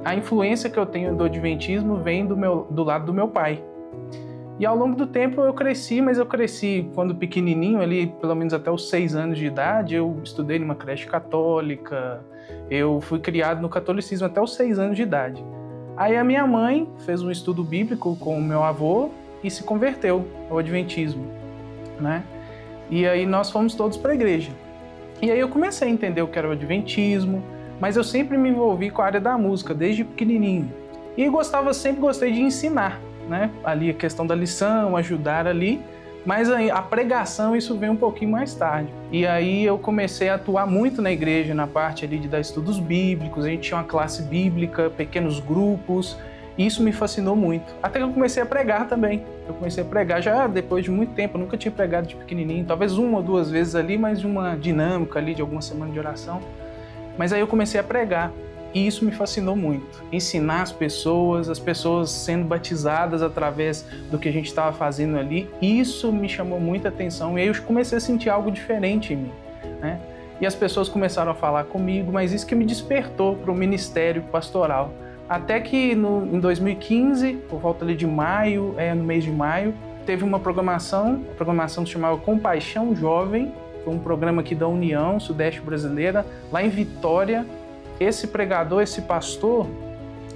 a influência que eu tenho do adventismo vem do lado do meu pai. E ao longo do tempo eu cresci, mas eu cresci quando pequenininho, ali pelo menos até os 6 anos de idade, eu estudei numa creche católica, eu fui criado no catolicismo até os 6 anos de idade. Aí a minha mãe fez um estudo bíblico com o meu avô e se converteu ao adventismo, né? E aí nós fomos todos para a igreja. E aí eu comecei a entender o que era o adventismo, mas eu sempre me envolvi com a área da música, desde pequenininho. E sempre gostei de ensinar, né? Ali a questão da lição, ajudar ali, mas a pregação, isso veio um pouquinho mais tarde. E aí eu comecei a atuar muito na igreja, na parte ali de dar estudos bíblicos, a gente tinha uma classe bíblica, pequenos grupos, e isso me fascinou muito. Até que eu comecei a pregar também. Eu comecei a pregar já depois de muito tempo, eu nunca tinha pregado de pequenininho, talvez 1 ou 2 vezes ali, mas de uma dinâmica ali, de alguma semana de oração. Mas aí eu comecei a pregar. E isso me fascinou muito. Ensinar as pessoas sendo batizadas através do que a gente estava fazendo ali, isso me chamou muita atenção. E aí eu comecei a sentir algo diferente em mim, né? E as pessoas começaram a falar comigo, mas isso que me despertou para o ministério pastoral. Até que em 2015, por volta ali de maio, no mês de maio, teve uma programação, a programação se chamava Compaixão Jovem, foi um programa aqui da União Sudeste Brasileira, lá em Vitória. Esse pregador, esse pastor,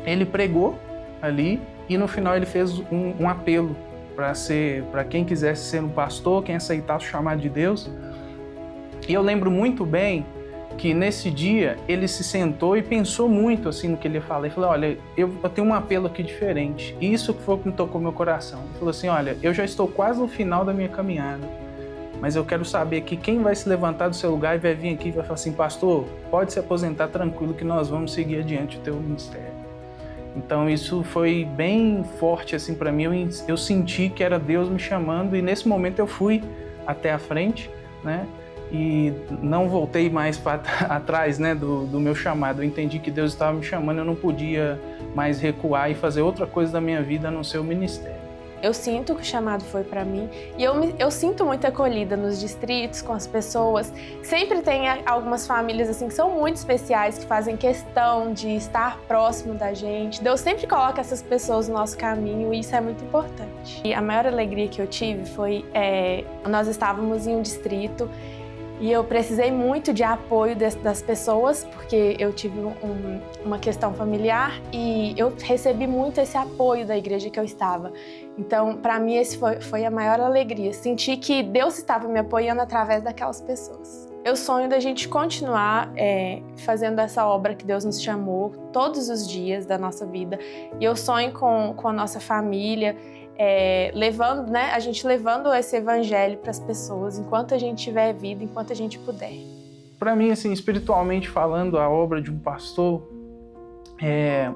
ele pregou ali e no final ele fez um apelo para quem quisesse ser um pastor, quem aceitasse o chamado de Deus. E eu lembro muito bem que nesse dia ele se sentou e pensou muito assim no que ele ia falar. Ele falou, olha, eu tenho um apelo aqui diferente. E isso foi o que me tocou meu coração. Ele falou assim, olha, eu já estou quase no final da minha caminhada, mas eu quero saber que quem vai se levantar do seu lugar e vai vir aqui e vai falar assim, pastor, pode se aposentar tranquilo que nós vamos seguir adiante o teu ministério. Então isso foi bem forte assim para mim, eu senti que era Deus me chamando e nesse momento eu fui até a frente, né? E não voltei mais para atrás, né, do meu chamado. Eu entendi que Deus estava me chamando, eu não podia mais recuar e fazer outra coisa da minha vida a não ser o ministério. Eu sinto que o chamado foi para mim e eu sinto muita acolhida nos distritos, com as pessoas. Sempre tem algumas famílias assim que são muito especiais, que fazem questão de estar próximo da gente. Deus sempre coloca essas pessoas no nosso caminho e isso é muito importante. E a maior alegria que eu tive foi, nós estávamos em um distrito e eu precisei muito de apoio das pessoas, porque eu tive uma questão familiar e eu recebi muito esse apoio da igreja que eu estava. Então, para mim, esse foi a maior alegria. Senti que Deus estava me apoiando através daquelas pessoas. Eu sonho da gente continuar fazendo essa obra que Deus nos chamou todos os dias da nossa vida. E eu sonho com a nossa família, a gente levando esse evangelho para as pessoas, enquanto a gente tiver vida, enquanto a gente puder. Para mim, assim, espiritualmente falando, a obra de um pastor é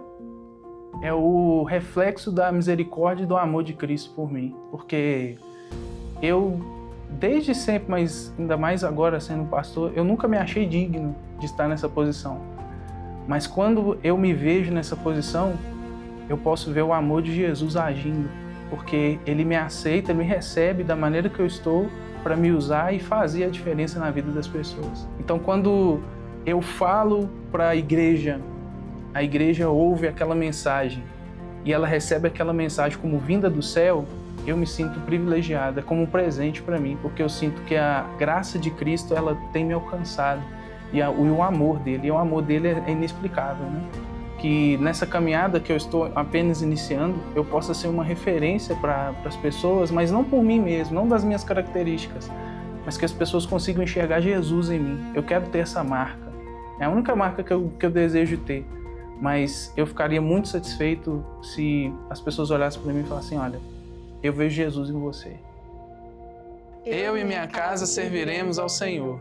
o reflexo da misericórdia e do amor de Cristo por mim. Porque eu, desde sempre, mas ainda mais agora sendo pastor, eu nunca me achei digno de estar nessa posição. Mas quando eu me vejo nessa posição, eu posso ver o amor de Jesus agindo. Porque Ele me aceita, me recebe da maneira que eu estou para me usar e fazer a diferença na vida das pessoas. Então, quando eu falo para a igreja ouve aquela mensagem e ela recebe aquela mensagem como vinda do céu, eu me sinto privilegiada, como um presente para mim, porque eu sinto que a graça de Cristo ela tem me alcançado e o amor dele é inexplicável, né? Que nessa caminhada que eu estou apenas iniciando, eu possa ser uma referência para as pessoas, mas não por mim mesmo, não das minhas características, mas que as pessoas consigam enxergar Jesus em mim. Eu quero ter essa marca. É a única marca que eu desejo ter. Mas eu ficaria muito satisfeito se as pessoas olhassem para mim e falassem, olha, eu vejo Jesus em você. Eu e minha casa serviremos ao Senhor.